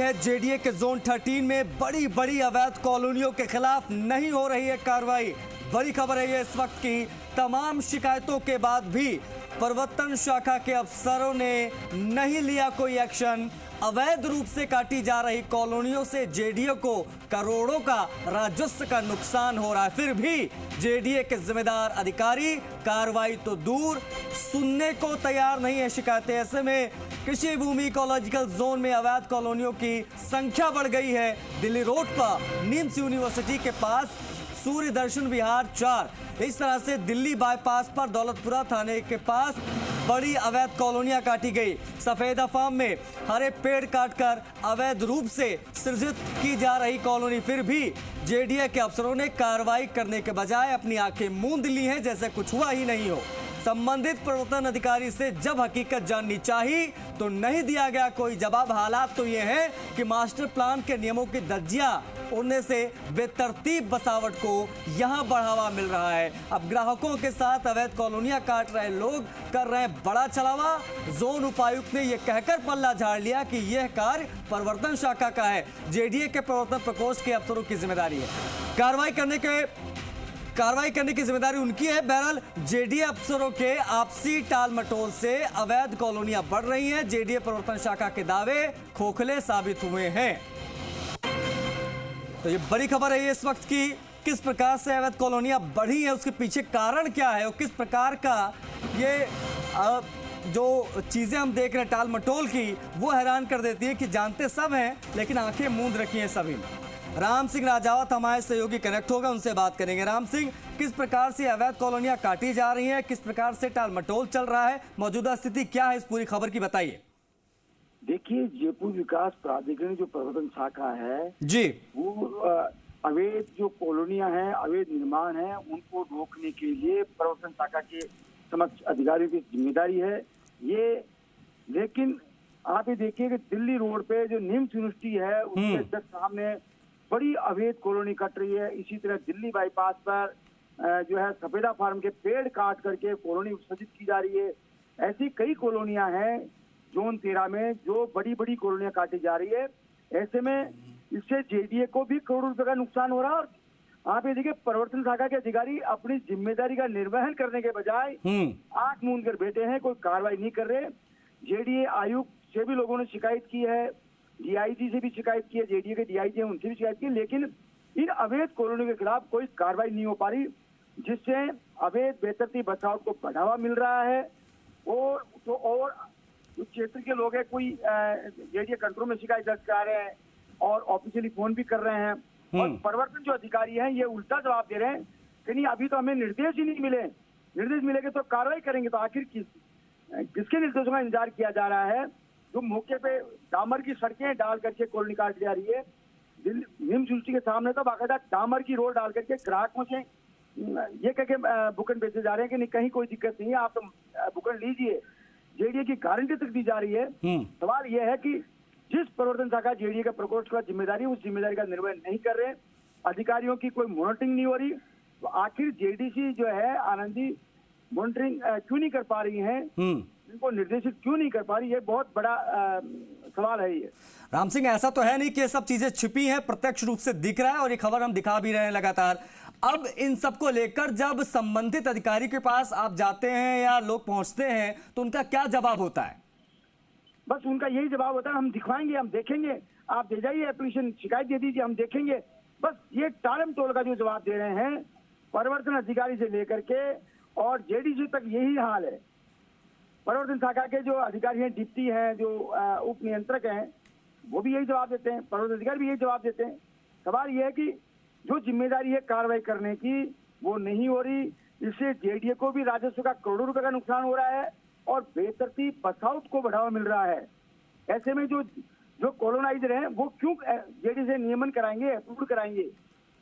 JDA के zone 13 में बड़ी अवैध कॉलोनियों के खिलाफ नहीं हो रही है कार्रवाई। बड़ी खबर है ये इस वक्त की, तमाम शिकायतों के बाद भी प्रवर्तन शाखा के अफसरों ने नहीं लिया कोई एक्शन। अवैध रूप से काटी जा रही कॉलोनियों से जेडीए को करोड़ों का राजस्व का नुकसान हो रहा है, फिर भी जेडीए के जिम्मेदार अधिकारी कार्रवाई तो दूर, सुनने को तैयार नहीं है शिकायतें। ऐसे में कृषि भूमि इकोलॉजिकल जोन में अवैध कॉलोनियों की संख्या बढ़ गई है। दिल्ली रोड पर निम्स यूनिवर्सिटी के पास सूर्य दर्शन विहार 4, इस तरह से दिल्ली बाईपास पर दौलतपुरा थाने के पास बड़ी अवैध कॉलोनियां काटी गई। सफेदा फार्म में हरे पेड़ काटकर अवैध रूप से सृजित की जा रही कॉलोनी, फिर भी जेडीए के अफसरों ने कार्रवाई करने के बजाय अपनी आंखें मूंद ली हैं जैसे कुछ हुआ ही नहीं हो। संबंधित प्रवर्तन अधिकारी से जब हकीकत जाननी चाहिए तो नहीं दिया गया कोई जवाब। हालात तो ये हैं कि मास्टर प्लान के नियमों की धज्जियां उड़ने से बेतरतीब बसावट को यहां बढ़ावा मिल रहा है। अब ग्राहकों के साथ अवैध कॉलोनियां काट रहे लोग कर रहे हैं बड़ा छलावा। जोन उपायुक्त ने यह कहकर पल्ला झाड़ लिया कि यह कार्य प्रवर्तन शाखा का है, जेडीए के प्रवर्तन प्रकोष्ठ के अफसरों की जिम्मेदारी है। कार्रवाई करने की जिम्मेदारी उनकी है। बहरहाल जेडीए अफसरों के आपसी टाल मटोल से अवैध कॉलोनियां बढ़ रही हैं। जेडीए प्रवर्तन शाखा के दावे खोखले साबित हुए हैं। तो ये बड़ी खबर है ये इस वक्त की, किस प्रकार से अवैध कॉलोनियां बढ़ी है, उसके पीछे कारण क्या है और किस प्रकार का ये जो चीजें हम देख रहे हैं टाल मटोल की, वो हैरान कर देती है कि जानते सब हैं लेकिन आंखें मूंद रखी हैं सभी ने। राम सिंह राजावत हमारे सहयोगी कनेक्ट होगा, उनसे बात करेंगे। राम सिंह, किस प्रकार से अवैध कॉलोनियां काटी जा रही हैं, किस प्रकार से टाल मटोल चल रहा है, मौजूदा स्थिति क्या है इस पूरी खबर की, बताइए। देखिए, जयपुर विकास प्राधिकरण जो प्रवर्तन शाखा है जी, वो अवैध जो कॉलोनियां हैं, अवैध निर्माण है, उनको रोकने के लिए प्रवर्तन शाखा के समक्ष अधिकारियों की जिम्मेदारी है ये। लेकिन आप ये देखिए कि दिल्ली रोड पे जो निम्स यूनिवर्सिटी है उसके जस्ट सामने बड़ी अवैध कॉलोनी कट रही है। इसी तरह दिल्ली बाईपास पर जो है सफेदा फार्म के पेड़ काट करके कॉलोनी उत्सर्जित की जा रही है। ऐसी कई कॉलोनियां हैं जोन 13 में जो बड़ी कॉलोनियां काटी जा रही है। ऐसे में इससे जेडीए को भी करोड़ों रुपए का नुकसान हो रहा है। और आप ये देखिए, प्रवर्तन शाखा के अधिकारी अपनी जिम्मेदारी का निर्वहन करने के बजाय आंख मूंद कर बैठे हैं, कोई कार्रवाई नहीं कर रहे। जेडीए आयुक्त से भी लोगों ने शिकायत की है, डीआईजी से भी शिकायत की है, जेडीए के डीआईजी हैं उनसे भी शिकायत की, लेकिन इन अवैध कॉलोनियों के खिलाफ कोई कार्रवाई नहीं हो पा रही, जिससे अवैध बेतरतीब बसावट को बढ़ावा मिल रहा है। और जो क्षेत्र के लोग हैं, कोई जेडीए कंट्रोल में शिकायत दर्ज करा रहे हैं और ऑफिशियली फोन भी कर रहे हैं। और प्रवर्तन जो अधिकारी हैं ये उल्टा जवाब दे रहे हैं कि नहीं, अभी तो हमें निर्देश ही नहीं मिले, निर्देश मिलेंगे तो कार्रवाई करेंगे। तो आखिर किसके निर्देशों का इंतजार किया जा रहा है? जो मौके पे डामर की सड़कें डाल करके कॉलोनी काट जा रही है, निम्स यूनिवर्सिटी के सामने तो बाकायदा डामर की रोड डाल करके ग्राहकों से ये कह के बुकन बेचे जा रहे हैं कि नहीं, कहीं कोई दिक्कत नहीं है, आप तो बुकन लीजिए। जेडीए की गारंटी तक दी जा रही है। सवाल यह है कि जिस प्रवर्तन शाखा जेडीए का प्रकोष्ठ का जिम्मेदारी, उस जिम्मेदारी का निर्वहन नहीं कर रहे, अधिकारियों की कोई मॉनिटरिंग नहीं हो रही, तो आखिर जेडीसी जो है आनंद जी मॉनिटरिंग क्यों नहीं कर पा रही है, इनको निर्देशित क्यों नहीं कर पा रही है, बहुत बड़ा सवाल है ये। राम सिंह, ऐसा तो है नहीं कि ये सब चीजें छिपी हैं, प्रत्यक्ष रूप से दिख रहा है और ये खबर हम दिखा भी रहे हैं लगातार। अब इन सबको लेकर जब संबंधित अधिकारी के पास आप जाते हैं या लोग पहुंचते हैं तो उनका क्या जवाब होता है? बस उनका यही जवाब होता है, हम दिखवाएंगे, हम देखेंगे, आप दे जाइए एप्लीकेशन, शिकायत दे दीजिए, हम देखेंगे। बस ये टालम टोल का जो जवाब दे रहे हैं प्रवर्तन अधिकारी से लेकर के और जेडीसी तक यही हाल है। प्रवर्तन शाखा के जो अधिकारी हैं, डिप्टी हैं, जो उप नियंत्रक हैं, वो भी यही जवाब देते हैं, प्रवर्तन अधिकारी भी यही जवाब देते हैं। सवाल यह है कि जो जिम्मेदारी है कार्रवाई करने की वो नहीं हो रही, इससे जेडीए को भी राजस्व का करोड़ों रुपए का नुकसान हो रहा है और बेतरतीब बसावट को बढ़ावा मिल रहा है। ऐसे में जो कॉलोनाइजर हैं वो क्यों जेडीए से नियमन कराएंगे, अप्रूव कराएंगे?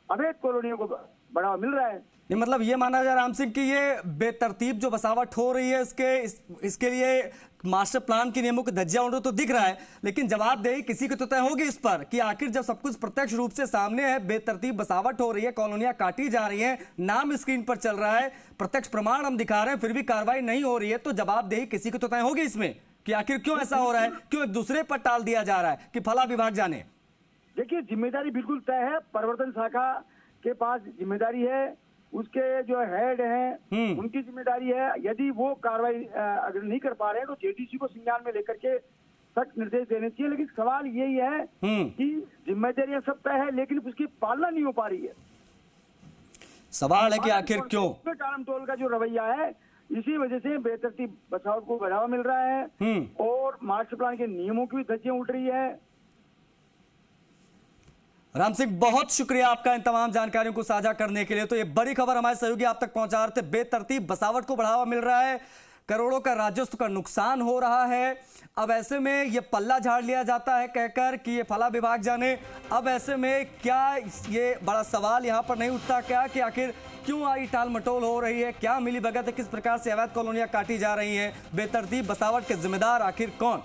अवैध कॉलोनियों को बढ़ावा मिल रहा है। नहीं, मतलब ये माना जाए राम सिंह कि ये बेतरतीब जो बसावट हो रही है इसके लिए मास्टर प्लान के नियमों के धज्जियां उड़ तो दिख रहा है, लेकिन जवाबदेही किसी की तो तय होगी इस पर कि आखिर जब सब कुछ प्रत्यक्ष रूप से सामने है, बेतरतीब बसावट हो रही है, कॉलोनियां काटी जा रही हैं, नाम स्क्रीन पर चल रहा है, प्रत्यक्ष प्रमाण हम दिखा रहे हैं, फिर भी कार्रवाई नहीं हो रही है, तो जवाबदेही किसी की तो तय होगी इसमें कि आखिर क्यों ऐसा हो रहा है, क्यों एक दूसरे पर टाल दिया जा रहा है कि फला विभाग जाने? देखिए, जिम्मेदारी बिल्कुल तय है, प्रवर्तन शाखा के पास जिम्मेदारी है, उसके जो हेड हैं उनकी जिम्मेदारी है। यदि वो कार्रवाई अगर नहीं कर पा रहे हैं तो जेडीसी को संज्ञान में लेकर के सख्त निर्देश देने चाहिए। लेकिन सवाल यही है कि जिम्मेदारियां सब तय है लेकिन उसकी पालना नहीं हो पा रही है। सवाल है कि आखिर क्यों? टालम टोल का जो रवैया है, इसी वजह से बेतरतीब बचाव को बढ़ावा मिल रहा है और मास्टर प्लान के नियमों की भी धज्जियां उठ रही है। राम सिंह, बहुत शुक्रिया आपका इन तमाम जानकारियों को साझा करने के लिए। तो ये बड़ी खबर हमारे सहयोगी आप तक पहुंचा रहे थे। बेतरतीब बसावट को बढ़ावा मिल रहा है, करोड़ों का राजस्व का नुकसान हो रहा है। अब ऐसे में ये पल्ला झाड़ लिया जाता है कहकर कि ये फला विभाग जाने। अब ऐसे में क्या ये बड़ा सवाल यहां पर नहीं उठता क्या कि आखिर क्यों आई टाल मटोल हो रही है, क्या मिली भगत है, किस प्रकार से अवैध कॉलोनियां काटी जा रही हैं, बेतरतीब बसावट के जिम्मेदार आखिर कौन?